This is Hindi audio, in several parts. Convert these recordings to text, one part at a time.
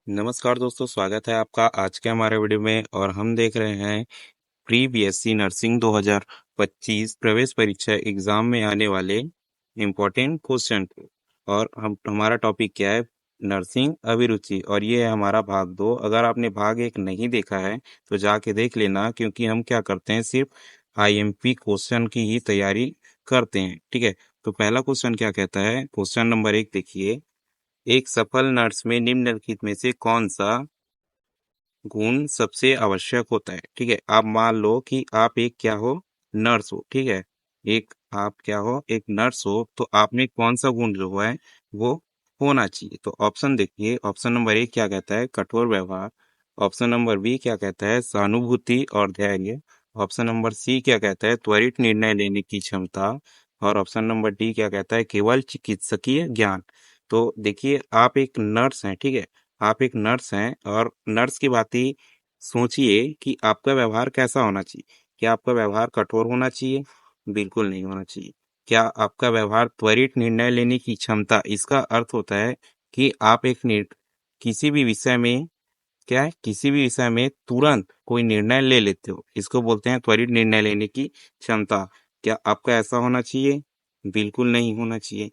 नमस्कार दोस्तों, स्वागत है आपका आज के हमारे वीडियो में। और हम देख रहे हैं प्री बीएससी नर्सिंग 2025 प्रवेश परीक्षा एग्जाम में आने वाले इम्पोर्टेंट क्वेश्चन को। और हम हमारा टॉपिक क्या है? नर्सिंग अभिरुचि। और ये है हमारा भाग 2। अगर आपने भाग 1 नहीं देखा है तो जाके देख लेना, क्योंकि हम क्या करते हैं, सिर्फ आईएमपी क्वेश्चन की ही तैयारी करते हैं। ठीक है, तो पहला क्वेश्चन क्या कहता है? क्वेश्चन नंबर 1 देखिए। एक सफल नर्स में निम्नलिखित में से कौन सा गुण सबसे आवश्यक होता है? ठीक है, आप मान लो कि आप एक क्या हो, नर्स हो। ठीक है, एक आप क्या हो, एक नर्स हो, तो आप में कौन सा गुण जो है वो होना चाहिए? तो ऑप्शन देखिए। ऑप्शन नंबर 1 क्या कहता है? कठोर व्यवहार। ऑप्शन नंबर बी क्या कहता है? सहानुभूति और धैर्य। ऑप्शन नंबर सी क्या कहता है? त्वरित निर्णय लेने की क्षमता। और ऑप्शन नंबर डी क्या कहता है? केवल चिकित्सकीय ज्ञान। तो देखिए, आप एक नर्स हैं। ठीक है, आप एक नर्स हैं और नर्स की बात ही सोचिए कि आपका व्यवहार कैसा होना चाहिए। क्या आपका व्यवहार कठोर होना चाहिए? बिल्कुल नहीं होना चाहिए। क्या आपका व्यवहार त्वरित निर्णय लेने की क्षमता? इसका अर्थ होता है कि आप किसी भी विषय में, क्या है, किसी भी विषय में तुरंत कोई निर्णय ले लेते हो, इसको बोलते हैं त्वरित निर्णय लेने की क्षमता। क्या आपका ऐसा होना चाहिए? बिल्कुल नहीं होना चाहिए।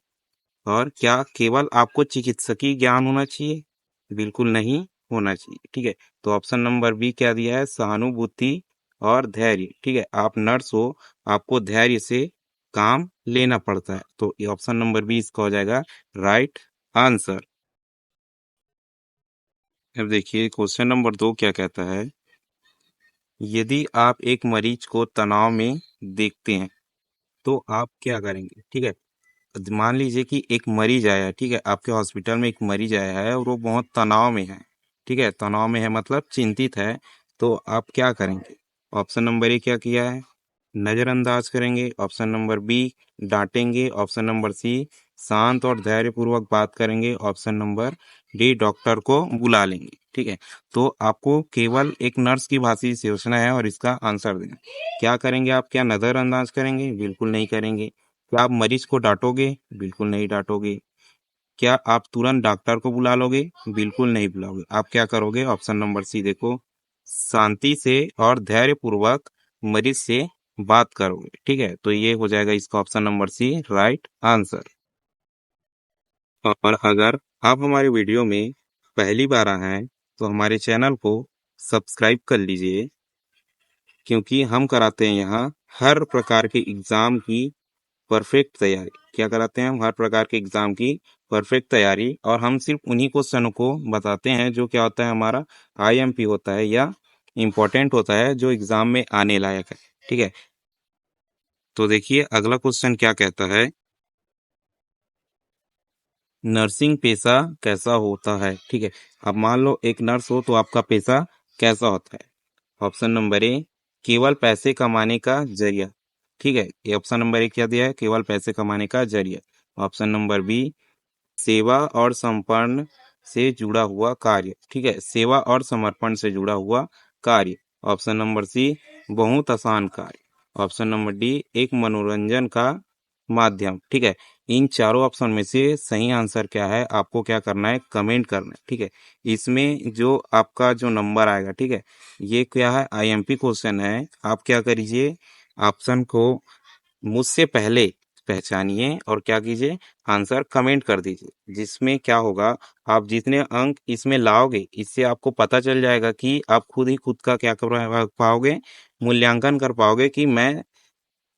और क्या केवल आपको चिकित्सकीय ज्ञान होना चाहिए? बिल्कुल नहीं होना चाहिए। ठीक है, तो ऑप्शन नंबर बी क्या दिया है? सहानुभूति और धैर्य। ठीक है, आप नर्स हो, आपको धैर्य से काम लेना पड़ता है। तो ये ऑप्शन नंबर बी इसका हो जाएगा राइट आंसर। अब देखिए क्वेश्चन नंबर 2 क्या कहता है? यदि आप एक मरीज को तनाव में देखते हैं तो आप क्या करेंगे? ठीक है, मान लीजिए कि एक मरीज आया है। ठीक है, आपके हॉस्पिटल में एक मरीज आया है और वो बहुत तनाव में है। ठीक है, तनाव में है मतलब चिंतित है। तो आप क्या करेंगे? ऑप्शन नंबर ए क्या किया है? नजरअंदाज करेंगे। ऑप्शन नंबर बी डांटेंगे। ऑप्शन नंबर सी शांत और धैर्यपूर्वक बात करेंगे। ऑप्शन नंबर डी डॉक्टर को बुला लेंगे। ठीक है, तो आपको केवल एक नर्स की भांति से सोचना है और इसका आंसर देना। क्या करेंगे आप? क्या नजरअंदाज करेंगे? बिल्कुल नहीं करेंगे। क्या आप मरीज को डांटोगे? बिल्कुल नहीं डांटोगे। क्या आप तुरंत डॉक्टर को बुला लोगे? बिल्कुल नहीं बुलाओगे। आप क्या करोगे? ऑप्शन नंबर सी देखो, शांति से और धैर्य पूर्वक मरीज से बात करोगे। ठीक है, तो ये हो जाएगा इसका option number C right answer. और अगर आप हमारे वीडियो में पहली बार आए हैं तो हमारे चैनल को सब्सक्राइब कर लीजिए, क्योंकि हम कराते हैं यहाँ हर प्रकार के एग्जाम की परफेक्ट तैयारी। क्या कराते हैं हम? हर प्रकार के एग्जाम की परफेक्ट तैयारी। और हम सिर्फ उन्हीं क्वेश्चनों को बताते हैं जो क्या होता है, हमारा आईएमपी होता है या इम्पोर्टेंट होता है, जो एग्जाम में आने लायक है। ठीक है, तो देखिए अगला क्वेश्चन क्या कहता है? नर्सिंग पेशा कैसा होता है? ठीक है, अब मान लो एक नर्स हो तो आपका पेशा कैसा होता है? ऑप्शन नंबर ए केवल पैसे कमाने का जरिया। ठीक है, ये ऑप्शन नंबर ए क्या दिया है? केवल पैसे कमाने का जरिया। ऑप्शन नंबर बी सेवा और समर्पण से जुड़ा हुआ कार्य। ठीक है, सेवा और समर्पण से जुड़ा हुआ कार्य। ऑप्शन नंबर सी बहुत आसान कार्य। ऑप्शन नंबर डी एक मनोरंजन का माध्यम। ठीक है, इन चारों ऑप्शन में से सही आंसर क्या है? आपको क्या करना है? कमेंट करना है। ठीक है, इसमें जो आपका जो नंबर आएगा, ठीक है, ये क्या है? आईएमपी क्वेश्चन है। आप क्या करिए? ऑप्शन को मुझसे पहले पहचानिए और क्या कीजिए? आंसर कमेंट कर दीजिए। जिसमें क्या होगा, आप जितने अंक इसमें लाओगे, इससे आपको पता चल जाएगा कि आप खुद ही खुद का क्या कर पाओगे, मूल्यांकन कर पाओगे कि मैं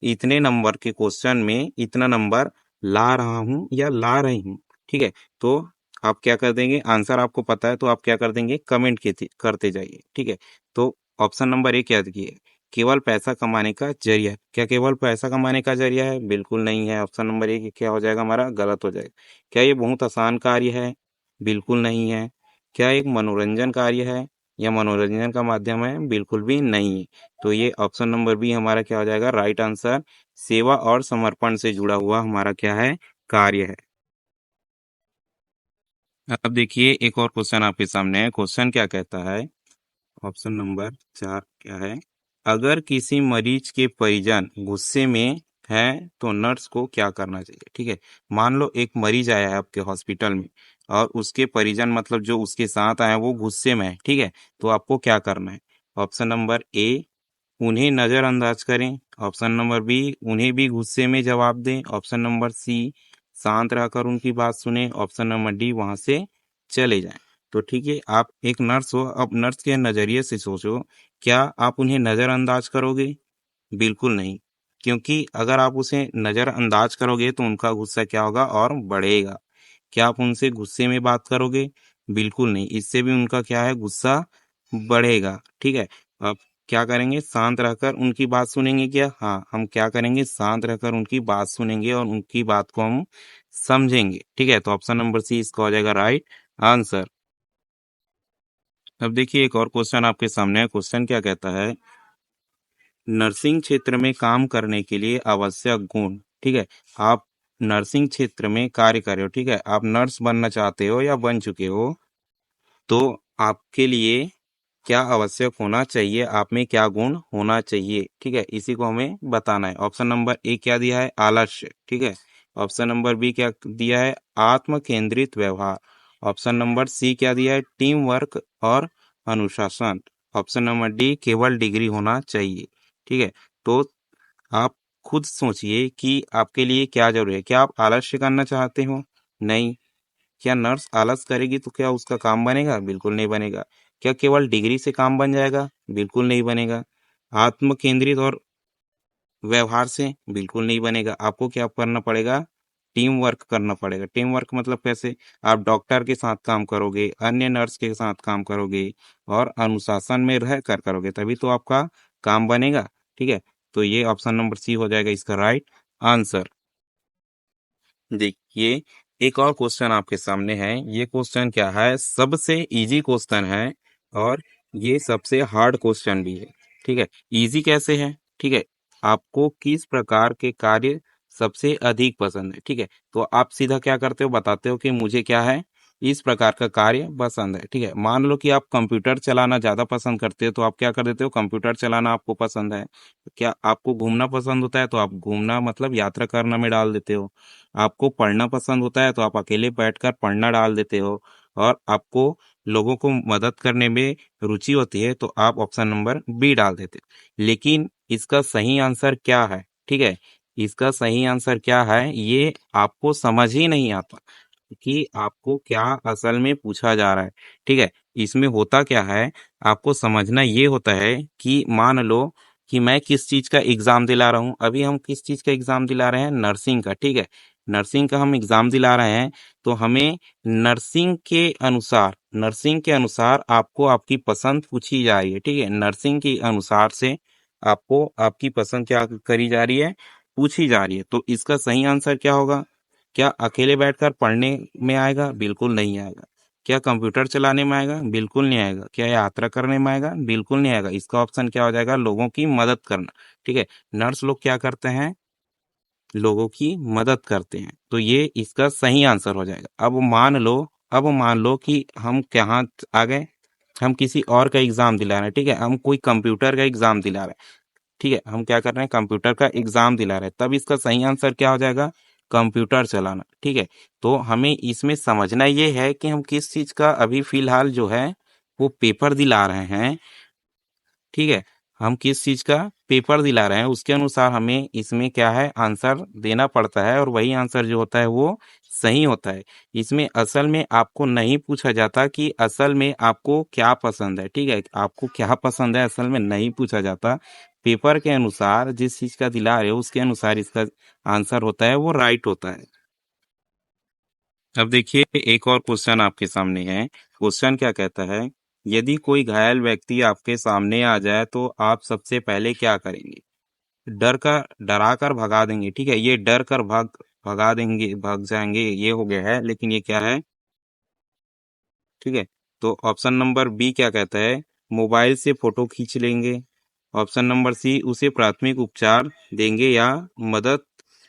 इतने नंबर के क्वेश्चन में इतना नंबर ला रहा हूँ या ला रही हूँ। ठीक है, तो आप क्या कर देंगे? आंसर आपको पता है तो आप क्या कर देंगे? कमेंट करते जाइए। ठीक है, तो ऑप्शन नंबर ए क्या देखिए, केवल पैसा कमाने का जरिया। क्या केवल पैसा कमाने का जरिया है? बिल्कुल नहीं है। ऑप्शन नंबर ए क्या हो जाएगा हमारा? गलत हो जाएगा। क्या ये बहुत आसान कार्य है? बिल्कुल नहीं है। क्या एक मनोरंजन कार्य है या मनोरंजन का माध्यम है? बिल्कुल भी नहीं है। तो ये ऑप्शन नंबर बी हमारा क्या हो जाएगा? Right answer. सेवा और समर्पण से जुड़ा हुआ हमारा क्या है? कार्य है। अब देखिए एक और क्वेश्चन आपके सामने है। क्वेश्चन क्या कहता है? ऑप्शन नंबर 4 क्या है? अगर किसी मरीज के परिजन गुस्से में है तो नर्स को क्या करना चाहिए? ठीक है, मान लो एक मरीज आया है आपके हॉस्पिटल में और उसके परिजन मतलब जो उसके साथ आए वो गुस्से में है, ठीक है, तो आपको क्या करना है? ऑप्शन नंबर ए, उन्हें नजरअंदाज करें। ऑप्शन नंबर बी, उन्हें भी गुस्से में जवाब दें। ऑप्शन नंबर सी, शांत रहकर उनकी बात सुने। ऑप्शन नंबर डी, वहां से चले जाएं। तो ठीक है, आप एक नर्स हो, अब नर्स के नजरिए से सोचो, क्या आप उन्हें नजरअंदाज करोगे? बिल्कुल नहीं, क्योंकि अगर आप उसे नजरअंदाज करोगे तो उनका गुस्सा क्या होगा और बढ़ेगा। क्या आप उनसे गुस्से में बात करोगे? बिल्कुल नहीं, इससे भी उनका क्या है, गुस्सा बढ़ेगा। ठीक है, अब क्या करेंगे? शांत रहकर उनकी बात सुनेंगे क्या? हाँ, हम क्या करेंगे? शांत रहकर उनकी बात सुनेंगे और उनकी बात को हम समझेंगे। ठीक है, तो ऑप्शन नंबर सी इसका हो जाएगा राइट आंसर। अब देखिए एक और क्वेश्चन आपके सामने है। क्वेश्चन क्या कहता है? नर्सिंग क्षेत्र में काम करने के लिए आवश्यक गुण। ठीक है, आप नर्सिंग क्षेत्र में कार्य कर रहे हो, ठीक है, आप नर्स बनना चाहते हो या बन चुके हो, तो आपके लिए क्या आवश्यक होना चाहिए, आप में क्या गुण होना चाहिए? ठीक है, इसी को हमें बताना है। ऑप्शन नंबर ए क्या दिया है? आलस्य। ठीक है, ऑप्शन नंबर बी क्या दिया है? आत्म केंद्रित व्यवहार। ऑप्शन नंबर सी क्या दिया है? टीम वर्क और अनुशासन। ऑप्शन नंबर डी, केवल डिग्री होना चाहिए। ठीक है, तो आप खुद सोचिए कि आपके लिए क्या जरूरी है। क्या आप आलस्य करना चाहते हो? नहीं। क्या नर्स आलस करेगी तो क्या उसका काम बनेगा? बिल्कुल नहीं बनेगा। क्या केवल डिग्री से काम बन जाएगा? बिल्कुल नहीं बनेगा। आत्म केंद्रित और व्यवहार से बिल्कुल नहीं बनेगा। आपको क्या करना पड़ेगा? टीम वर्क करना पड़ेगा। टीम वर्क मतलब कैसे? आप डॉक्टर के साथ काम करोगे, अन्य नर्स के साथ काम करोगे और अनुशासन में रह कर करोगे, तभी तो आपका काम बनेगा। ठीक है, तो ये ऑप्शन नंबर सी हो जाएगा इसका राइट आंसर। देखिए एक और क्वेश्चन आपके सामने है। ये क्वेश्चन क्या है? सबसे इजी क्वेश्चन है और ये सबसे हार्ड क्वेश्चन भी है। ठीक है, इजी कैसे है? ठीक है, आपको किस प्रकार के कार्य सबसे अधिक पसंद है? ठीक है, तो आप सीधा क्या करते हो? बताते हो कि मुझे क्या है, इस प्रकार का कार्य पसंद है। ठीक है, मान लो कि आप कंप्यूटर चलाना ज्यादा पसंद करते हो, तो आप क्या कर देते हो? कंप्यूटर चलाना आपको पसंद है। क्या आपको घूमना पसंद होता है, तो आप घूमना मतलब यात्रा करना में डाल देते हो। आपको पढ़ना पसंद होता है तो आप अकेले बैठकर पढ़ना डाल देते हो। और आपको लोगों को मदद करने में रुचि होती है तो आप ऑप्शन नंबर बी डाल देते हो। लेकिन इसका सही आंसर क्या है? ठीक है, इसका सही आंसर क्या है ये आपको समझ ही नहीं आता कि आपको क्या असल में पूछा जा रहा है। ठीक है, इसमें होता क्या है, आपको समझना ये होता है कि मान लो कि मैं किस चीज का एग्जाम दिला रहा हूँ। अभी हम किस चीज का एग्जाम दिला रहे हैं? नर्सिंग का। ठीक है, नर्सिंग का हम एग्जाम दिला रहे हैं, तो हमें नर्सिंग के अनुसार आपको आपकी पसंद पूछी जा रही है। ठीक है, नर्सिंग के अनुसार से आपको आपकी पसंद क्या करी जा रही है, पूछी जा रही है। तो इसका सही आंसर क्या होगा? क्या अकेले बैठकर पढ़ने में आएगा? बिल्कुल नहीं आएगा। क्या कंप्यूटर चलाने में आएगा? बिल्कुल नहीं आएगा। क्या यात्रा करने में आएगा? बिल्कुल नहीं आएगा। इसका ऑप्शन क्या हो जाएगा? लोगों की मदद करना। ठीक है, नर्स लोग क्या करते हैं? लोगों की मदद करते हैं, तो ये इसका सही आंसर हो जाएगा। अब मान लो कि हम कहाँ आ गए, हम किसी और का एग्जाम दिला रहे हैं। ठीक है, हम कोई कंप्यूटर का एग्जाम दिला रहे हैं। ठीक है, हम क्या कर रहे हैं? कंप्यूटर का एग्जाम दिला रहे हैं। तब इसका सही आंसर क्या हो जाएगा? कंप्यूटर चलाना। ठीक है, तो हमें इसमें समझना ये है कि हम किस चीज का अभी फिलहाल जो है वो पेपर दिला रहे हैं। ठीक है, हम किस चीज का पेपर दिला रहे हैं उसके अनुसार हमें इसमें क्या है, आंसर देना पड़ता है और वही आंसर जो होता है वो सही होता है। इसमें असल में आपको नहीं पूछा जाता कि असल में आपको क्या पसंद है। ठीक है, आपको क्या पसंद है असल में नहीं पूछा जाता। पेपर के अनुसार जिस चीज का दिला रहे हो उसके अनुसार इसका आंसर होता है वो राइट होता है। अब देखिए एक और क्वेश्चन आपके सामने है। क्वेश्चन क्या कहता है? यदि कोई घायल व्यक्ति आपके सामने आ जाए तो आप सबसे पहले क्या करेंगे? डरा कर भगा देंगे। ठीक है, ये डर कर भगा देंगे, भाग जाएंगे, ये हो गया है, लेकिन ये क्या है? ठीक है, तो ऑप्शन नंबर बी क्या कहता है? मोबाइल से फोटो खींच लेंगे। ऑप्शन नंबर सी, उसे प्राथमिक उपचार देंगे या मदद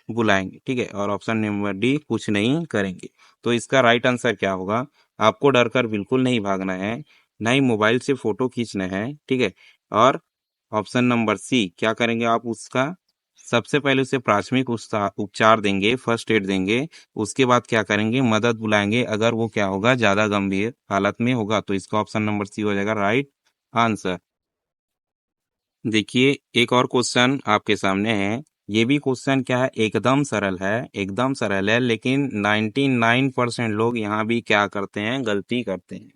बुलाएंगे। ठीक है, और ऑप्शन नंबर डी, कुछ नहीं करेंगे। तो इसका राइट आंसर क्या होगा? आपको डर कर बिल्कुल नहीं भागना है, ना ही मोबाइल से फोटो खींचना है। ठीक है, और ऑप्शन नंबर सी क्या करेंगे आप? उसका सबसे पहले उसे प्राथमिक उपचार देंगे, फर्स्ट एड देंगे। उसके बाद क्या करेंगे, मदद बुलाएंगे। अगर वो क्या होगा, ज्यादा गंभीर हालत में होगा तो इसका ऑप्शन नंबर सी हो जाएगा राइट आंसर। देखिए, एक और क्वेश्चन आपके सामने है। ये भी क्वेश्चन क्या है, एकदम सरल है, एकदम सरल है, लेकिन 99% लोग यहाँ भी क्या करते हैं, गलती करते हैं।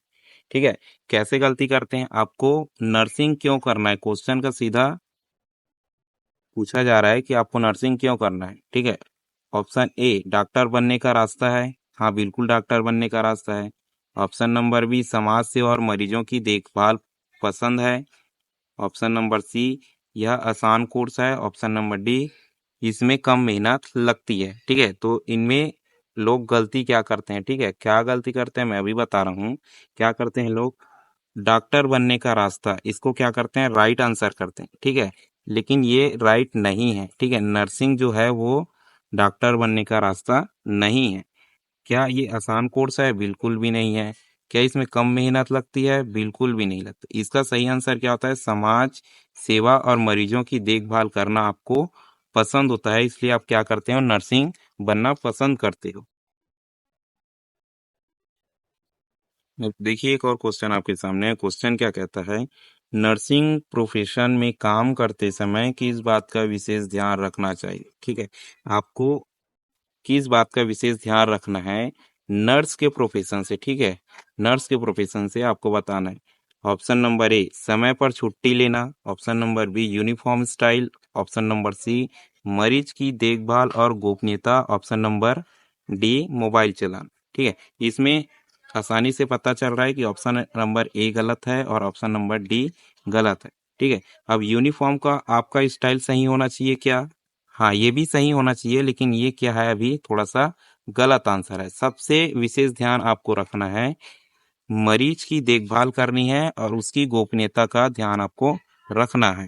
ठीक है, कैसे गलती करते हैं, आपको नर्सिंग क्यों करना है, क्वेश्चन का सीधा पूछा जा रहा है कि आपको नर्सिंग क्यों करना है। ठीक है, ऑप्शन ए डॉक्टर बनने का रास्ता है। हाँ, बिल्कुल डॉक्टर बनने का रास्ता है। ऑप्शन नंबर बी समाज सेवा और मरीजों की देखभाल पसंद है। ऑप्शन नंबर सी यह आसान कोर्स है। ऑप्शन नंबर डी इसमें कम मेहनत लगती है। ठीक है, तो इनमें लोग गलती क्या करते हैं, ठीक है, क्या गलती करते हैं मैं अभी बता रहा हूँ। क्या करते हैं लोग, डॉक्टर बनने का रास्ता, इसको क्या करते हैं, राइट आंसर करते हैं। ठीक है, लेकिन ये राइट नहीं है। ठीक है, नर्सिंग जो है वो डॉक्टर बनने का रास्ता नहीं है। क्या ये आसान कोर्स है, बिल्कुल भी नहीं है। क्या इसमें कम मेहनत लगती है, बिल्कुल भी नहीं लगती। इसका सही आंसर क्या होता है, समाज सेवा और मरीजों की देखभाल करना आपको पसंद होता है, इसलिए आप क्या करते हो, नर्सिंग बनना पसंद करते हो। अब देखिए, एक और क्वेश्चन आपके सामने है। क्वेश्चन क्या कहता है, नर्सिंग प्रोफेशन में काम करते समय किस बात का विशेष ध्यान रखना चाहिए। ठीक है, आपको किस बात का विशेष ध्यान रखना है नर्स के प्रोफेशन से। ठीक है, नर्स के प्रोफेशन से आपको बताना है। ऑप्शन नंबर ए समय पर छुट्टी लेना। Option number B uniform style. Option number C मरीज की देखभाल और गोपनीयता। ऑप्शन नंबर डी मोबाइल चलाना। ठीक है, इसमें आसानी से पता चल रहा है कि ऑप्शन नंबर ए गलत है और ऑप्शन नंबर डी गलत है। ठीक है, अब यूनिफॉर्म का आपका स्टाइल सही होना चाहिए क्या, हाँ ये भी सही होना चाहिए, लेकिन ये क्या है, अभी थोड़ा सा गलत आंसर है। सबसे विशेष ध्यान आपको रखना है, मरीज की देखभाल करनी है और उसकी गोपनीयता का ध्यान आपको रखना है।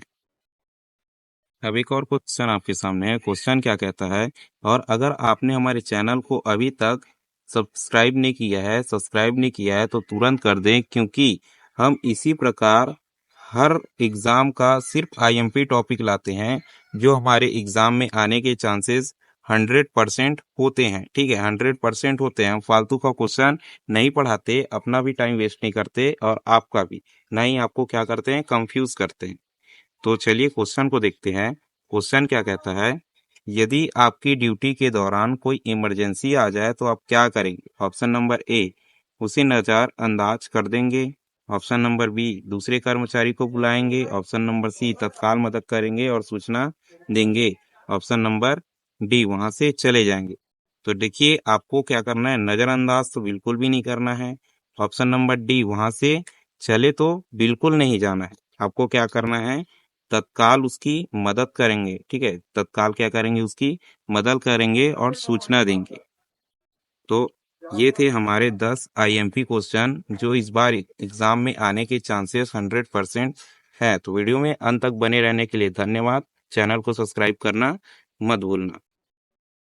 अब एक और क्वेश्चन आपके सामने है। क्वेश्चन क्या कहता है, और अगर आपने हमारे चैनल को अभी तक सब्सक्राइब नहीं किया है तो तुरंत कर दें, क्योंकि हम इसी प्रकार हर एग्जाम का सिर्फ आईएमपी टॉपिक लाते हैं जो हमारे एग्जाम में आने के चांसेस 100% होते हैं। ठीक है, 100% होते हैं। हम फालतू का क्वेश्चन नहीं पढ़ाते, अपना भी टाइम वेस्ट नहीं करते और आपका भी नहीं, आपको क्या करते हैं, कंफ्यूज करते हैं। तो चलिए क्वेश्चन को देखते हैं। क्वेश्चन क्या कहता है, यदि आपकी ड्यूटी के दौरान कोई इमरजेंसी आ जाए तो आप क्या करेंगे। ऑप्शन नंबर ए उसे नजरअंदाज कर देंगे। ऑप्शन नंबर बी दूसरे कर्मचारी को बुलाएंगे। ऑप्शन नंबर सी तत्काल मदद करेंगे और सूचना देंगे। ऑप्शन नंबर डी वहां से चले जाएंगे। तो देखिए, आपको क्या करना है, नजरअंदाज तो बिल्कुल भी नहीं करना है। ऑप्शन नंबर डी वहां से चले तो बिल्कुल नहीं जाना है। आपको क्या करना है, तत्काल उसकी मदद करेंगे। ठीक है, तत्काल क्या करेंगे, उसकी मदद करेंगे और सूचना देंगे। तो ये थे हमारे 10 आईएमपी क्वेश्चन जो इस बार एग्जाम में आने के चांसेस 100% है। तो वीडियो में अंत तक बने रहने के लिए धन्यवाद। चैनल को सब्सक्राइब करना मत भूलना।